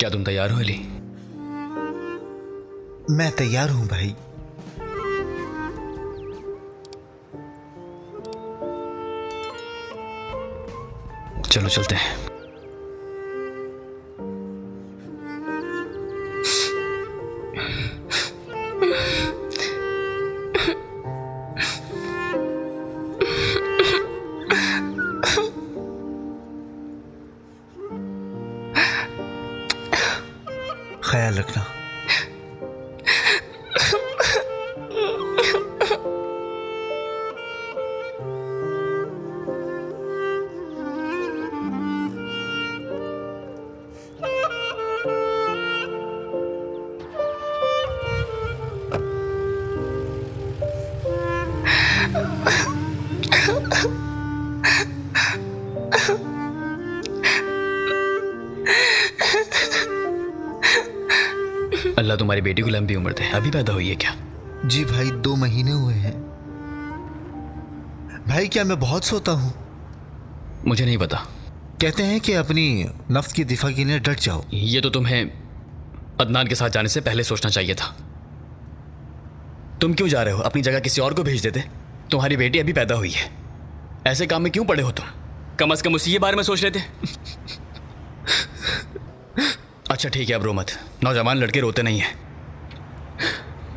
क्या तुम तैयार हो अली? मैं तैयार हूं भाई। चलो चलते हैं। ख्याल रखना। अल्लाह तुम्हारी बेटी को लंबी उम्र दे। अभी पैदा हुई है क्या? जी भाई, 2 महीने हुए हैं। भाई क्या मैं बहुत सोता हूं? मुझे नहीं पता। कहते हैं कि अपनी नफ्स की दिफा के लिए डट जाओ। ये तो तुम्हें अदनान के साथ जाने से पहले सोचना चाहिए था। तुम क्यों जा रहे हो? अपनी जगह किसी और को भेज देते। तुम्हारी बेटी अभी पैदा हुई है, ऐसे काम में क्यों पड़े हो तुम? कम से कम उसी के बारे में सोच लेते। अच्छा ठीक है, अब रो मत। नौजवान लड़के रोते नहीं हैं।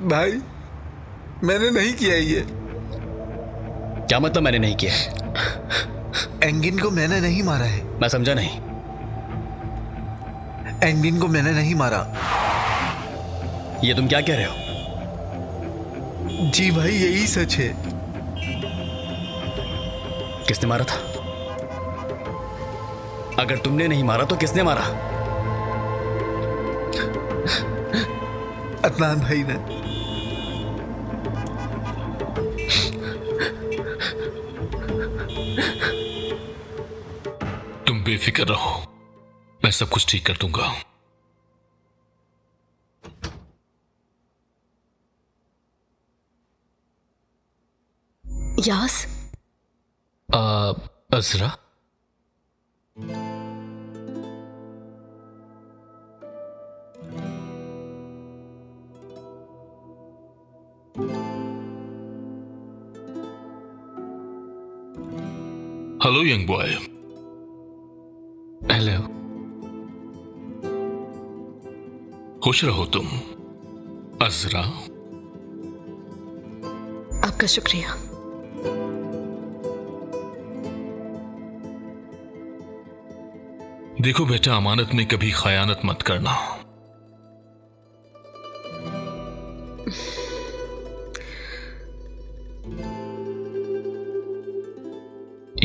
भाई मैंने नहीं किया ये। क्या मतलब मैंने नहीं किया? एंगिन को मैंने नहीं मारा है। मैं समझा नहीं। एंगिन को मैंने नहीं मारा। ये तुम क्या कह रहे हो? जी भाई यही सच है। किसने मारा था? अगर तुमने नहीं मारा तो किसने मारा? अदनान भाई ने। तुम बेफिक्र रहो, मैं सब कुछ ठीक कर दूंगा। यास, Azra, hello young boy. Hello. खुश रहो तुम अज़रा। आपका शुक्रिया। देखो बेटा, अमानत में कभी खयानत मत करना।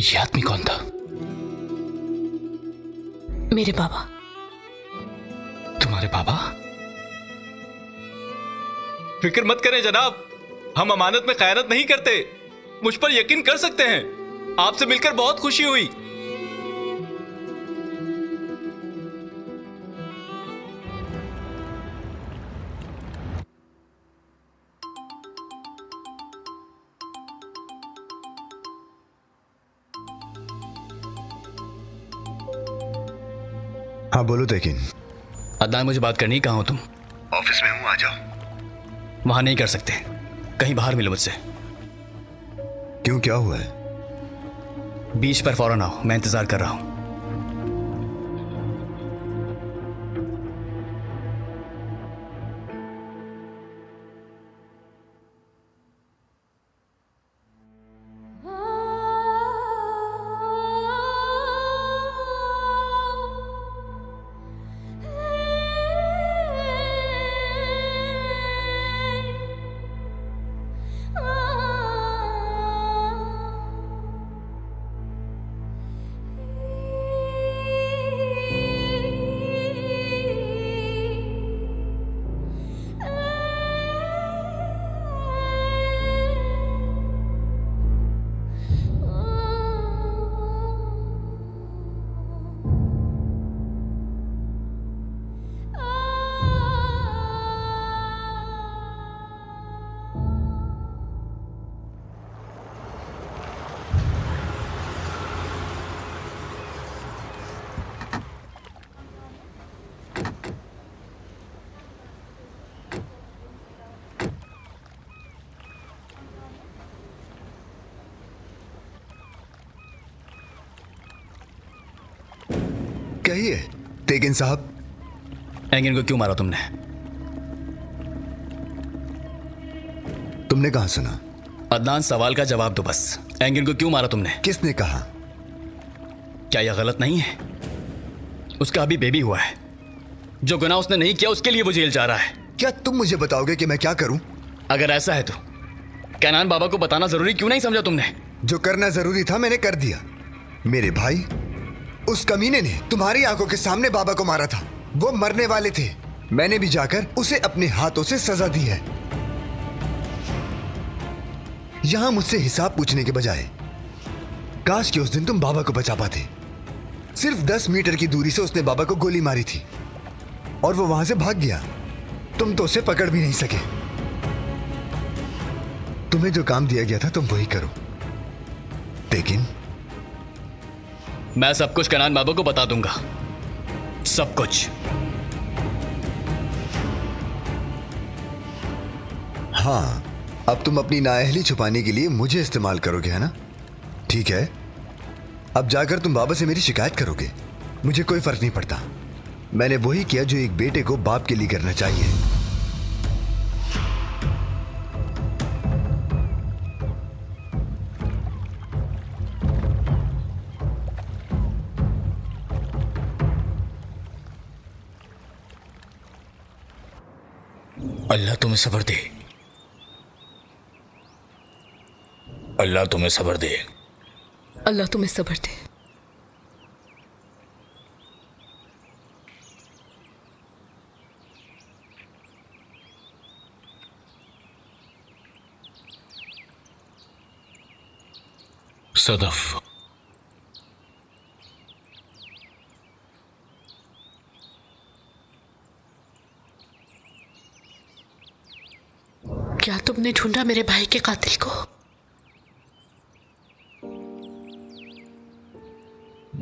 ये आदमी कौन था? मेरे बाबा। तुम्हारे बाबा? फिक्र मत करें जनाब, हम अमानत में खयानत नहीं करते। मुझ पर यकीन कर सकते हैं। आपसे मिलकर बहुत खुशी हुई। हाँ बोलो तेकिन। अदनान, मुझे बात करनी। कहाँ हो तुम? ऑफिस में हूँ, आ जाओ। वहां नहीं कर सकते, कहीं बाहर मिलो मुझसे। क्यों, क्या हुआ है? बीच पर फौरन आओ, मैं इंतजार कर रहा हूं। कहिए तेगिन साहब। एंगिन को क्यों मारा तुमने? तुमने कहा सुना? अदनान, सवाल का जवाब दो बस। एंगिन को क्यों मारा तुमने? किसने कहा? क्या यह गलत नहीं है? उसका अभी बेबी हुआ है। जो गुनाह उसने नहीं किया उसके लिए वो जेल जा रहा है। क्या तुम मुझे बताओगे कि मैं क्या करूं? अगर ऐसा है तो कैनान बाबा को बताना जरूरी क्यों नहीं समझा तुमने? जो करना जरूरी था मैंने कर दिया। मेरे भाई, उस कमीने ने तुम्हारी आंखों के सामने बाबा को मारा था। वो मरने वाले थे। मैंने भी जाकर उसे अपने हाथों से सजा दी है। यहां मुझसे हिसाब पूछने के बजाय काश कि उस दिन तुम बाबा को बचा पाते। सिर्फ 10 मीटर की दूरी से उसने बाबा को गोली मारी थी और वो वहां से भाग गया। तुम तो उसे पकड़ भी नहीं सके। तुम्हें जो काम दिया गया था तुम वही करो। लेकिन मैं सब कुछ कैनान बाबा को बता दूंगा, सब कुछ। हाँ, अब तुम अपनी नाअहली छुपाने के लिए मुझे इस्तेमाल करोगे, है ना? ठीक है, अब जाकर तुम बाबा से मेरी शिकायत करोगे। मुझे कोई फर्क नहीं पड़ता। मैंने वही किया जो एक बेटे को बाप के लिए करना चाहिए। अल्लाह तुम्हें सब्र दे। अल्लाह तुम्हें सब्र दे। अल्लाह तुम्हें सब्र दे। सदफ, क्या तुमने ढूंढा मेरे भाई के कातिल को?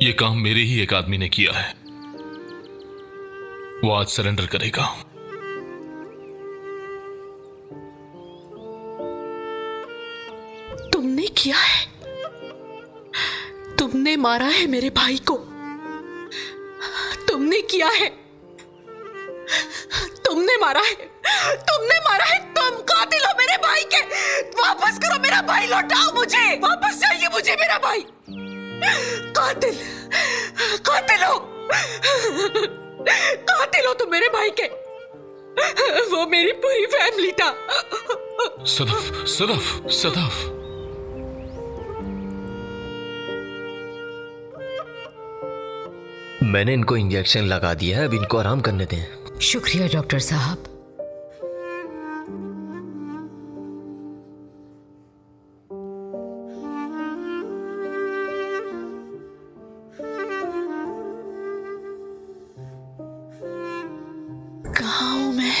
यह काम मेरे ही एक आदमी ने किया है। वो आज सरेंडर करेगा। तुमने किया है? तुमने मारा है मेरे भाई को? तुमने किया है? तुमने मारा है? तुमने मारा है? तुम कातिल हो मेरे भाई के। वापस करो मेरा भाई, लौटाओ मुझे। वापस चाहिए मुझे मेरा भाई। कातिल, कातिल हो, कातिल हो तुम मेरे भाई के। वो मेरी पूरी फैमिली था। सदफ, सदफ, सदफ। मैंने इनको इंजेक्शन लगा दिया है, अब इनको आराम करने दें। शुक्रिया डॉक्टर साहब। कहाँ हूं मैं?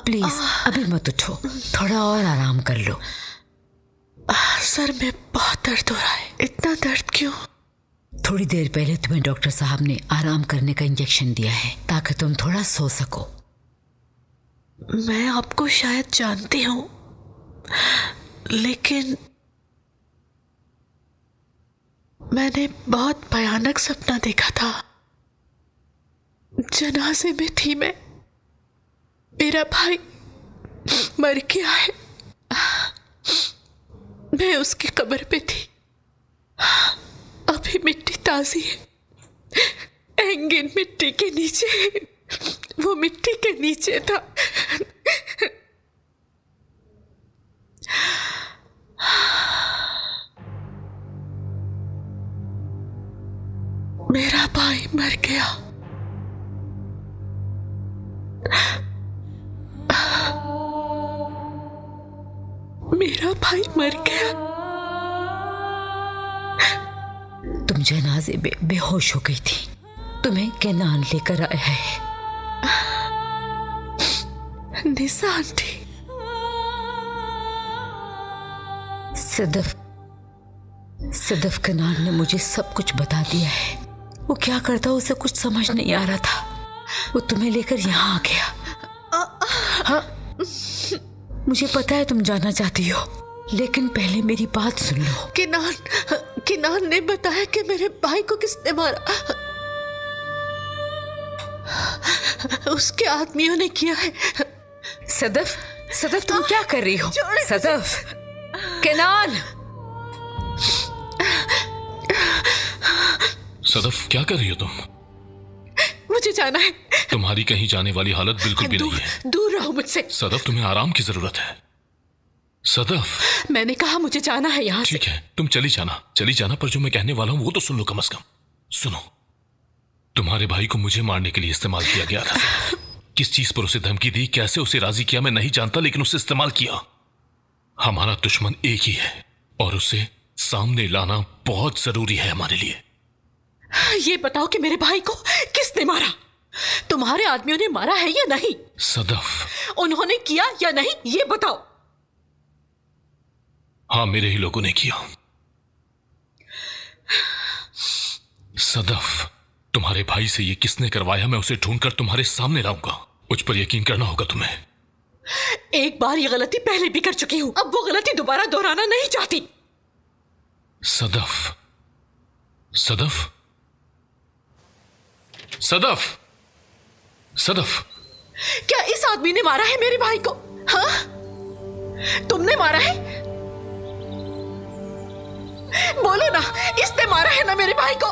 प्लीज अभी मत उठो, थोड़ा और आराम कर लो। सर में बहुत दर्द हो रहा है। इतना दर्द क्यों? थोड़ी देर पहले तुम्हें डॉक्टर साहब ने आराम करने का इंजेक्शन दिया है ताकि तुम थोड़ा सो सको। मैं आपको शायद जानती हूं, लेकिन मैंने बहुत भयानक सपना देखा था। जनाजे में थी मैं। मेरा भाई मर गया है। मैं उसकी कब्र पे थी। अभी मिट्टी ताजी है। एंगिन मिट्टी के नीचे, वो मिट्टी के नीचे था। मेरा भाई मर गया। मेरा भाई मर गया। तुम जनाजे में बेहोश हो गई थी। तुम्हें कैनान लेकर आया है। निसा आंटी। सदफ कैनान ने मुझे सब कुछ बता दिया है। वो क्या करता उसे कुछ समझ नहीं आ रहा था। वो तुम्हें लेकर यहाँ आ गया। हाँ, मुझे पता है तुम जाना चाहती हो, लेकिन पहले मेरी बात सुन लो। किनान ने बताया कि मेरे भाई को किसने मारा। उसके आदमियों ने किया है। सदफ, सदफ तुम क्या कर रही हो? सदफ, किनान। सदफ क्या कर रही हो तुम? मुझे जाना है। तुम्हारी कहीं जाने वाली हालत बिल्कुल भी नहीं है। दूर रहो मुझसे। सदफ तुम्हें आराम की जरूरत है। सदफ मैंने कहा मुझे जाना है यहाँ से। ठीक है, तुम चली जाना, पर जो मैं कहने वाला हूं वो तो सुन लो कम से कम। सुनो, तुम्हारे भाई को मुझे मारने के लिए इस्तेमाल किया गया था। किस चीज पर उसे धमकी दी, कैसे उसे राजी किया मैं नहीं जानता, लेकिन उसे इस्तेमाल किया। हमारा दुश्मन एक ही है और उसे सामने लाना बहुत जरूरी है हमारे लिए। ये बताओ कि मेरे भाई को किसने मारा? तुम्हारे आदमियों ने मारा है या नहीं? सदफ, उन्होंने किया या नहीं ये बताओ। हाँ, मेरे ही लोगों ने किया। सदफ, तुम्हारे भाई से ये किसने करवाया मैं उसे ढूंढकर तुम्हारे सामने लाऊंगा। मुझ पर यकीन करना होगा तुम्हें। एक बार ये गलती पहले भी कर चुकी हूं, अब वो गलती दोबारा दोहराना नहीं चाहती। सदफ, सदफ, सदफ, सदफ, क्या इस आदमी ने मारा है मेरे भाई को? हाँ, तुमने मारा है? बोलो ना, इसने मारा है ना मेरे भाई को?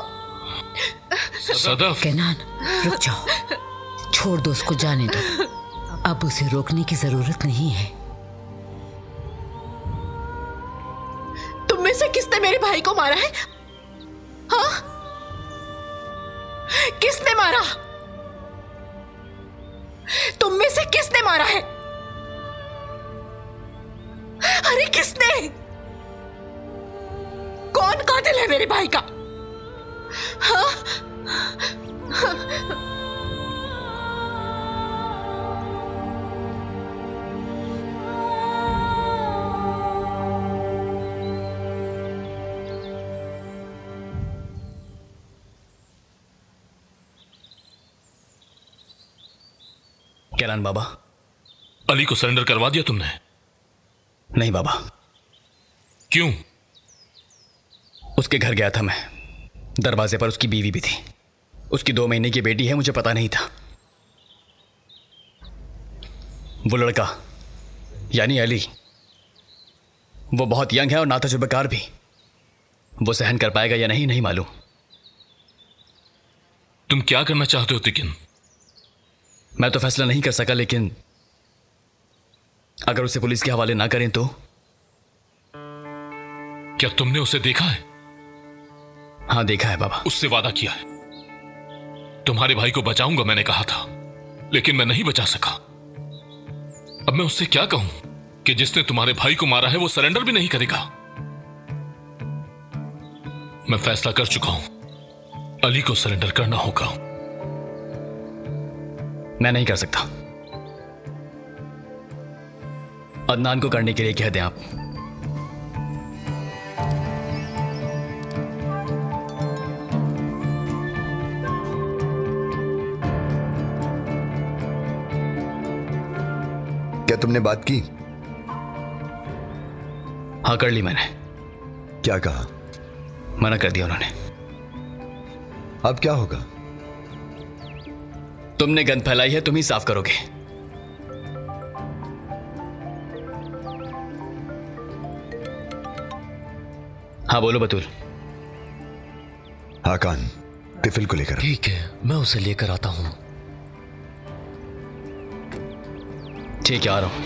सदफ, किनान, रुक जाओ, छोड़ दो उसको, जाने दो। अब उसे रोकने की जरूरत नहीं है। तुम में से किसने मेरे भाई को मारा है? हाँ, किसने मारा? तुम में से किसने मारा है? अरे किसने? कौन कातिल है मेरे भाई का? हाँ? कैलान बाबा। अली को सरेंडर करवा दिया तुमने? नहीं बाबा। क्यों? उसके घर गया था मैं, दरवाजे पर उसकी बीवी भी थी। उसकी 2 महीने की बेटी है, मुझे पता नहीं था। वो लड़का यानी अली, वो बहुत यंग है और ना तजुर्बेकार भी। वो सहन कर पाएगा या नहीं, नहीं मालूम। तुम क्या करना चाहते हो तिकिन? मैं तो फैसला नहीं कर सका, लेकिन अगर उसे पुलिस के हवाले ना करें तो। क्या तुमने उसे देखा है? हाँ देखा है बाबा। उससे वादा किया है। तुम्हारे भाई को बचाऊंगा मैंने कहा था, लेकिन मैं नहीं बचा सका। अब मैं उससे क्या कहूं कि जिसने तुम्हारे भाई को मारा है वो सरेंडर भी नहीं करेगा। मैं फैसला कर चुका हूं, अली को सरेंडर करना होगा। मैं नहीं कर सकता। अदनान को करने के लिए कह दें आप। क्या तुमने बात की? हाँ कर ली मैंने। क्या कहा? मना कर दिया उन्होंने। अब क्या होगा? तुमने गंद फैलाई है, तुम ही साफ करोगे। हाँ बोलो बतूल। हाकान, तिफिल को लेकर। ठीक है, मैं उसे लेकर आता हूं। ठीक है, आ रहा हूं।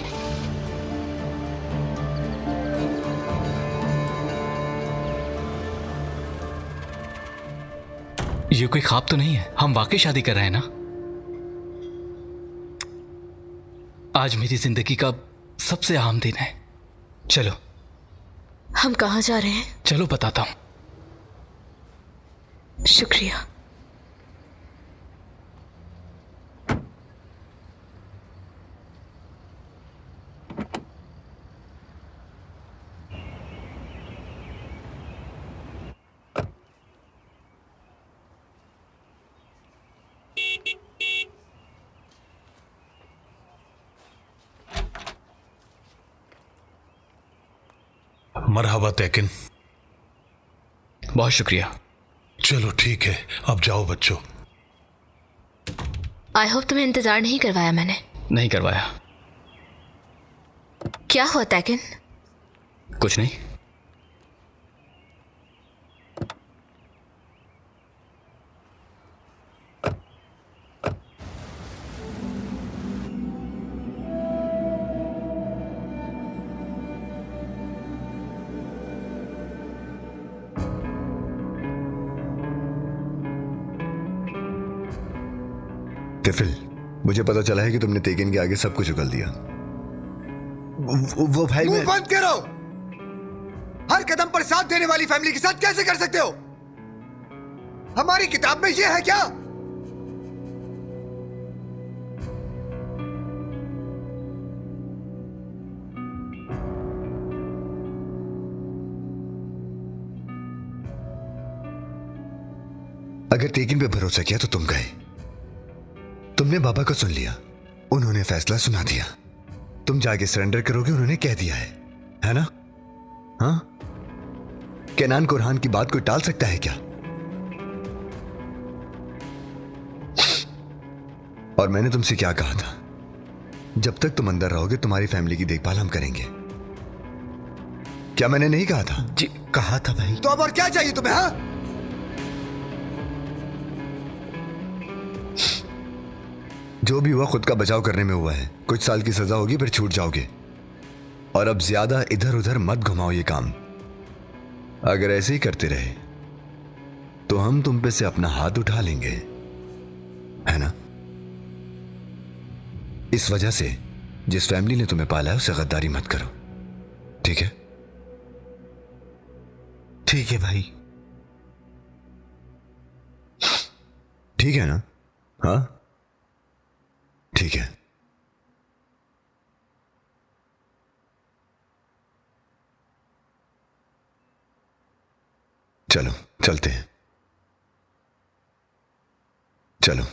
ये कोई ख्वाब तो नहीं है? हम वाकई शादी कर रहे हैं ना? आज मेरी जिंदगी का सबसे अहम दिन है। चलो। हम कहाँ जा रहे हैं? चलो बताता हूं। शुक्रिया। मरहबा तैकिन। बहुत शुक्रिया। चलो ठीक है, अब जाओ बच्चों। आई होप तुम्हें इंतजार नहीं करवाया मैंने। नहीं करवाया। क्या हुआ तैकिन? कुछ नहीं। तिफिल, मुझे पता चला है कि तुमने तेकिन के आगे सब कुछ उगल दिया। वो भाई मुंह बंद करो। हर कदम पर साथ देने वाली फैमिली के साथ कैसे कर सकते हो? हमारी किताब में यह है क्या? अगर तेकिन पे भरोसा किया तो तुम गए, तुमने बाबा को सुन लिया, उन्होंने फैसला सुना दिया। तुम जाके सरेंडर करोगे, उन्होंने कह दिया है ना? हाँ, केनान कुरहान की बात कोई टाल सकता है क्या? और मैंने तुमसे क्या कहा था? जब तक तुम अंदर रहोगे तुम्हारी फैमिली की देखभाल हम करेंगे। क्या मैंने नहीं कहा था? जी कहा था भाई। तो अब और क्या चाहिए तुम्हें? हाँ, जो भी हुआ खुद का बचाव करने में हुआ है। कुछ साल की सजा होगी, फिर छूट जाओगे। और अब ज्यादा इधर उधर मत घुमाओ ये काम। अगर ऐसे ही करते रहे तो हम तुम पे से अपना हाथ उठा लेंगे, है ना? इस वजह से जिस फैमिली ने तुम्हें पाला है उससे गद्दारी मत करो, ठीक है? ठीक है भाई। ठीक है ना? हाँ ठीक है। चलो चलते हैं, चलो।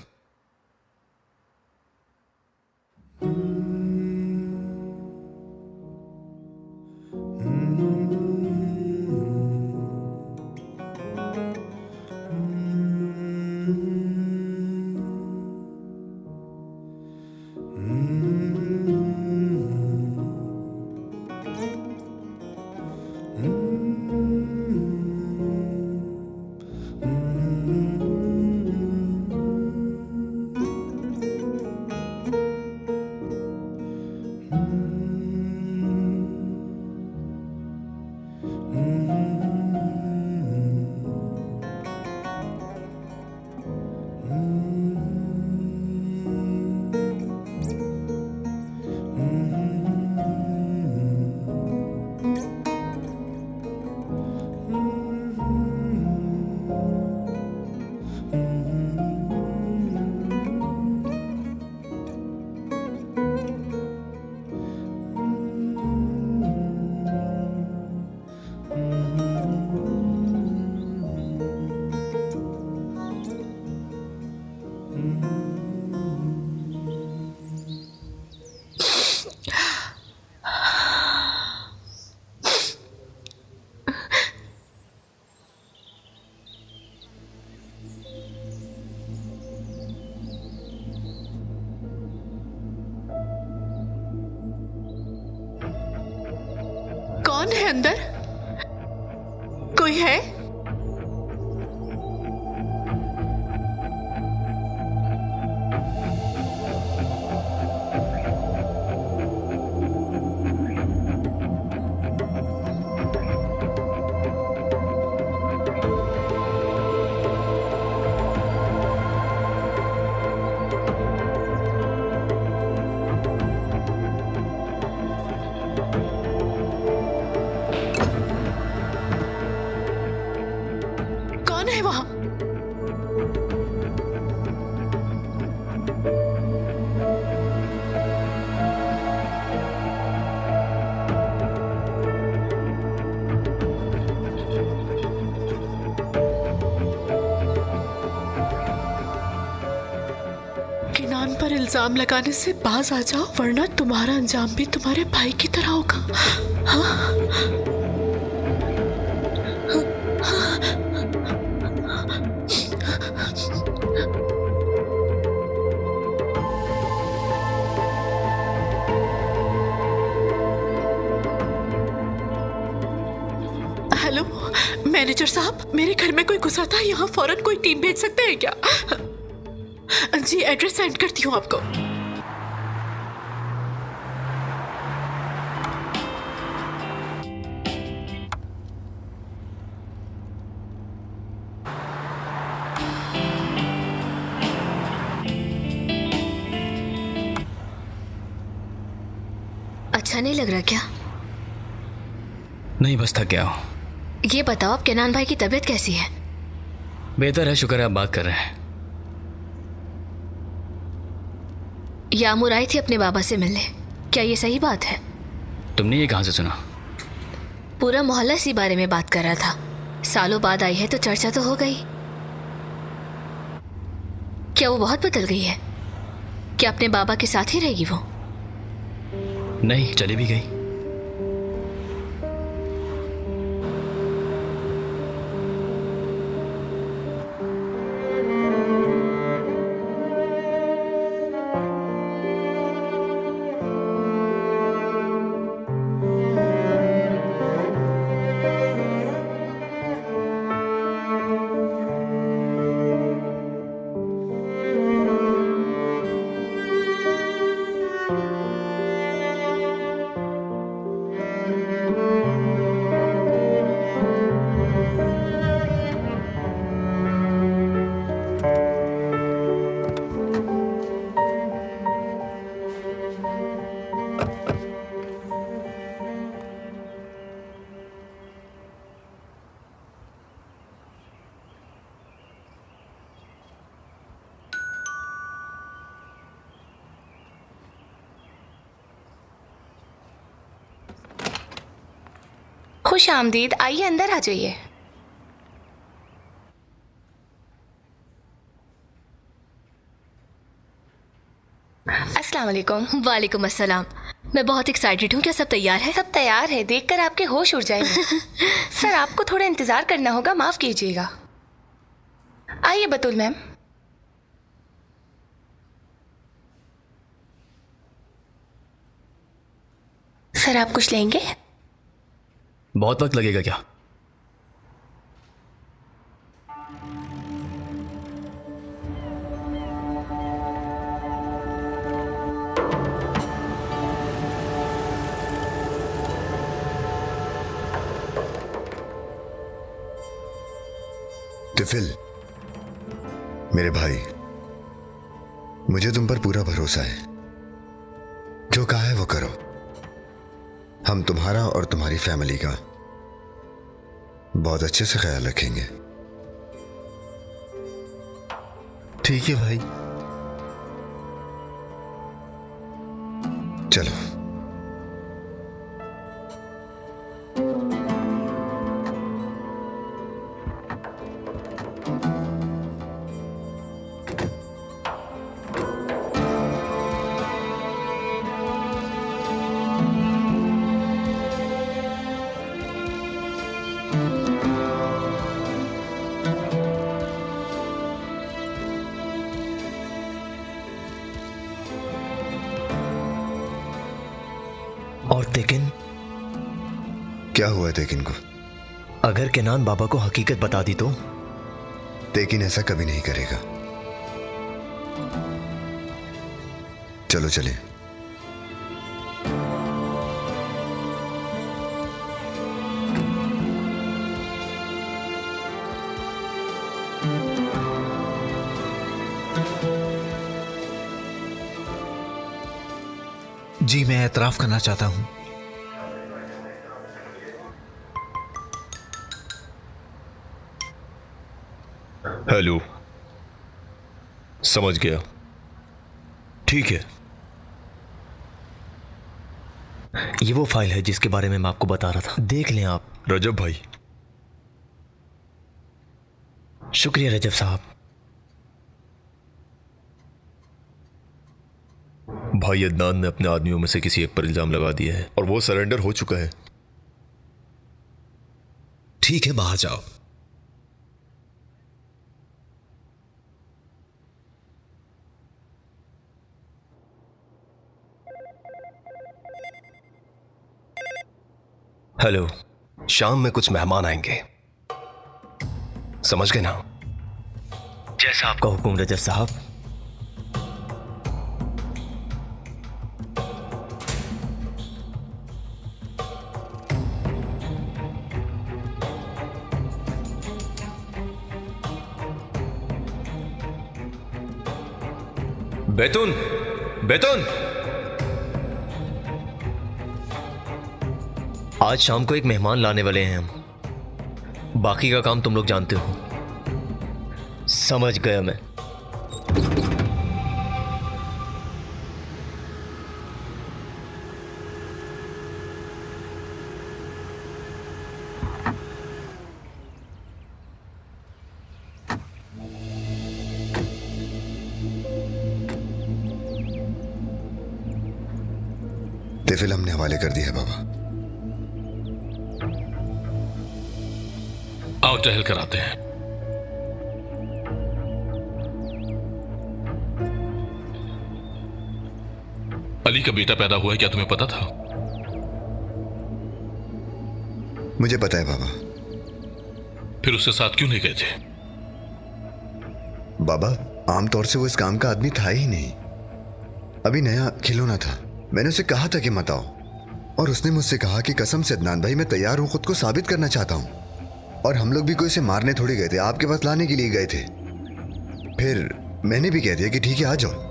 कौन है अंदर? कोई है? कौन है वहां? किनान पर इल्जाम लगाने से बाज आ जाओ, वरना तुम्हारा अंजाम भी तुम्हारे भाई की तरह होगा। हाँ? मैनेजर साहब, मेरे घर में कोई घुसा था, यहाँ फौरन कोई टीम भेज सकते हैं क्या? जी, एड्रेस सेंड करती हूँ आपको। अच्छा नहीं लग रहा क्या? नहीं, बस थक गया हूं। ये बताओ, आप केनान भाई की तबीयत कैसी है? बेहतर है, शुक्र है आप बात कर रहे हैं। यामूर आई थी अपने बाबा से मिलने, क्या ये सही बात है? तुमने ये कहां से सुना? पूरा मोहल्ला इसी बारे में बात कर रहा था। सालों बाद आई है तो चर्चा तो हो गई। क्या वो बहुत बदल गई है? क्या अपने बाबा के साथ ही रहेगी वो? नहीं, चली भी गई। खुश आमदीद, आइए अंदर आ जाइए। अस्सलाम वालेकुम। वालेकुम अस्सलाम। मैं बहुत एक्साइटेड हूँ। क्या सब तैयार है? सब तैयार है, देखकर आपके होश उड़ जाएंगे। सर, आपको थोड़ा इंतजार करना होगा, माफ कीजिएगा। आइए बतूल मैम। सर, आप कुछ लेंगे? बहुत वक्त लगेगा क्या? टिफिल, मेरे भाई, मुझे तुम पर पूरा भरोसा है। जो कहा है वो करो। हम तुम्हारा और तुम्हारी फैमिली का बहुत अच्छे से ख्याल रखेंगे। ठीक है भाई। चलो। और तेकिन? क्या हुआ तेकिन को? अगर केनान बाबा को हकीकत बता दी तो? तेकिन ऐसा कभी नहीं करेगा। चलो चले। जी, मैं एतराफ करना चाहता हूं। हेलो, समझ गया। ठीक है। ये वो फाइल है जिसके बारे में मैं आपको बता रहा था, देख लें आप। रजब भाई। शुक्रिया रजब साहब। भाई अदनान ने अपने आदमियों में से किसी एक पर इल्जाम लगा दिया है और वो सरेंडर हो चुका है। ठीक है, बाहर जाओ। हेलो। शाम में कुछ मेहमान आएंगे, समझ गए ना? जैसा आपका हुक्म रजत साहब। बैतून, बैतून, आज शाम को एक मेहमान लाने वाले हैं हम। बाकी का काम तुम लोग जानते हो। समझ गया मैं। तिफिल हमने हवाले कर दिया है बाबा। आओ टहल कर आते हैं। अली का बेटा पैदा हुआ है, क्या तुम्हें पता था? मुझे पता है बाबा। फिर उसके साथ क्यों नहीं गए थे? बाबा, आमतौर से वो इस काम का आदमी था ही नहीं। अभी नया खिलौना था। मैंने उसे कहा था कि मत आओ, और उसने मुझसे कहा कि कसम से अदनान भाई, मैं तैयार हूं, खुद को साबित करना चाहता हूं। और हम लोग भी कोई इसे मारने थोड़ी गए थे, आपके पास लाने के लिए गए थे। फिर मैंने भी कह दिया कि ठीक है, आ जाओ।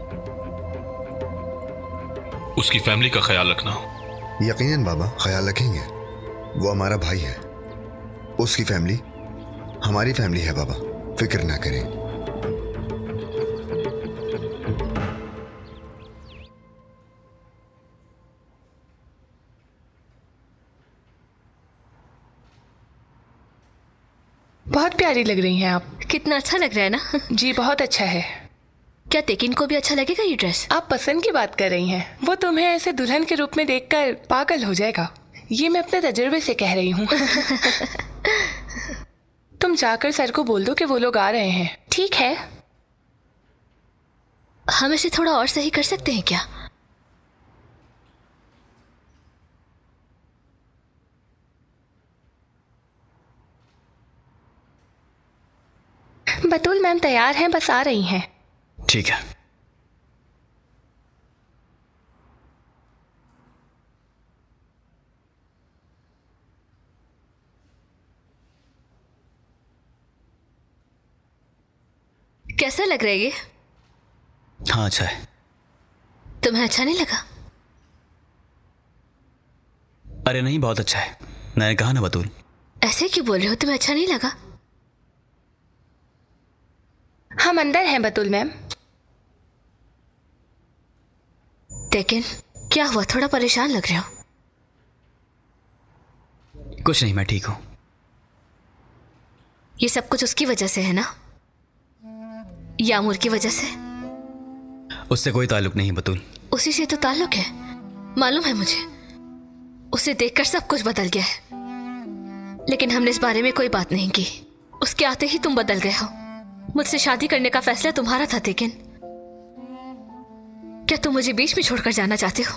उसकी फैमिली का ख्याल रखना। यकीनन बाबा, ख्याल रखेंगे। वो हमारा भाई है, उसकी फैमिली हमारी फैमिली है बाबा, फिक्र ना करें। बहुत प्यारी लग रही हैं आप। कितना अच्छा लग रहा है ना? जी बहुत अच्छा है। क्या तेकिन को भी अच्छा लगेगा ये ड्रेस? आप पसंद की बात कर रही हैं। वो तुम्हें ऐसे दुल्हन के रूप में देखकर पागल हो जाएगा। ये मैं अपने तजुर्बे से कह रही हूँ। तुम जाकर सर को बोल दो कि वो लोग आ रहे हैं। ठीक है। हम इसे थोड़ा और सही कर सकते हैं क्या? बतूल मैम तैयार हैं, बस आ रही हैं। ठीक है। कैसा लग रहा है ये? हाँ, अच्छा है। तुम्हें अच्छा नहीं लगा? अरे नहीं, बहुत अच्छा है। मैंने कहा ना बतूल। ऐसे क्यों बोल रहे हो? तुम्हें अच्छा नहीं लगा? हम अंदर हैं बतूल मैम। लेकिन क्या हुआ? थोड़ा परेशान लग रहे हो। कुछ नहीं, मैं ठीक हूं। ये सब कुछ उसकी वजह से है ना? यामूर की वजह से? उससे कोई ताल्लुक नहीं बतूल। उसी से तो ताल्लुक है, मालूम है मुझे। उसे देखकर सब कुछ बदल गया है, लेकिन हमने इस बारे में कोई बात नहीं की। उसके आते ही तुम बदल गए हो। मुझसे शादी करने का फैसला तुम्हारा था, लेकिन क्या तुम मुझे बीच में छोड़कर जाना चाहते हो?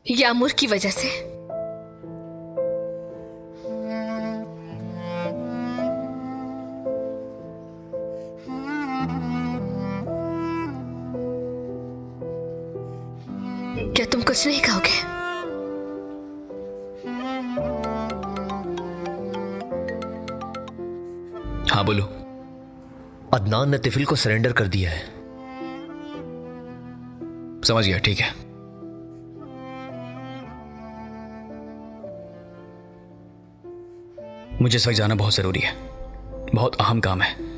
यामूर की वजह से? क्या तुम कुछ नहीं कहोगे? हाँ बोलो। अदनान ने तिफिल को सरेंडर कर दिया है। समझ गया, ठीक है। मुझे इस वक्त जाना बहुत जरूरी है, बहुत अहम काम है।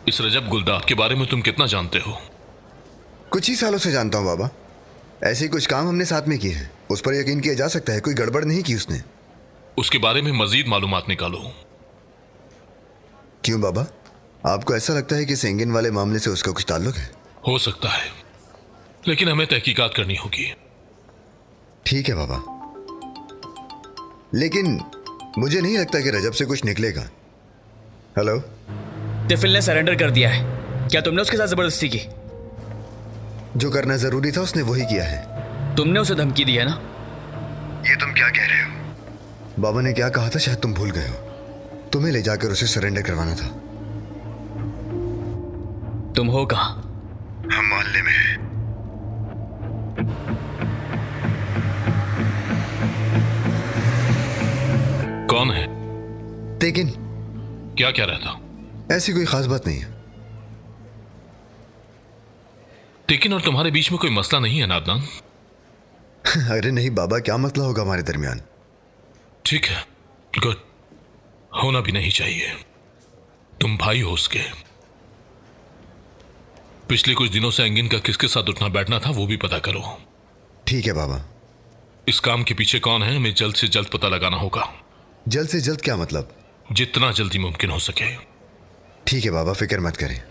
इस रजब गुलदार के बारे में तुम कितना जानते हो? कुछ ही सालों से जानता हूं बाबा। ऐसे ही कुछ काम हमने साथ में किए हैं, उस पर यकीन किया जा सकता है। कोई गड़बड़ नहीं की उसने। उसके बारे में मजीद मालूमात निकालो। क्यों बाबा, आपको ऐसा लगता है कि सेंगिन वाले मामले से उसका कुछ ताल्लुक है? हो सकता है, लेकिन हमें तहकीकात करनी होगी। ठीक है बाबा, लेकिन मुझे नहीं लगता कि रजब से कुछ निकलेगा। हेलो, तिफिल ने सरेंडर कर दिया है। क्या तुमने उसके साथ जबरदस्ती की? जो करना जरूरी था उसने वही किया है। तुमने उसे धमकी दी है ना? ये तुम क्या कह रहे हो? बाबा ने क्या कहा था शायद तुम भूल गए हो। तुम्हें ले जाकर उसे सरेंडर करवाना था। तुम हो कहाँ? हम मोहल्ले में हैं। कौन है? लेकिन क्या क्या रहता? ऐसी कोई खास बात नहीं है। लेकिन और तुम्हारे बीच में कोई मसला नहीं है ना अदनान? अरे नहीं बाबा, क्या मसला होगा हमारे दरमियान? ठीक है, गुड, होना भी नहीं चाहिए। तुम भाई हो उसके। पिछले कुछ दिनों से एंगिन का किसके साथ उठना बैठना था वो भी पता करो। ठीक है बाबा। इस काम के पीछे कौन है हमें जल्द से जल्द पता लगाना होगा। जल्द से जल्द क्या मतलब? जितना जल्दी मुमकिन हो सके। ठीक है बाबा, फिक्र मत करें।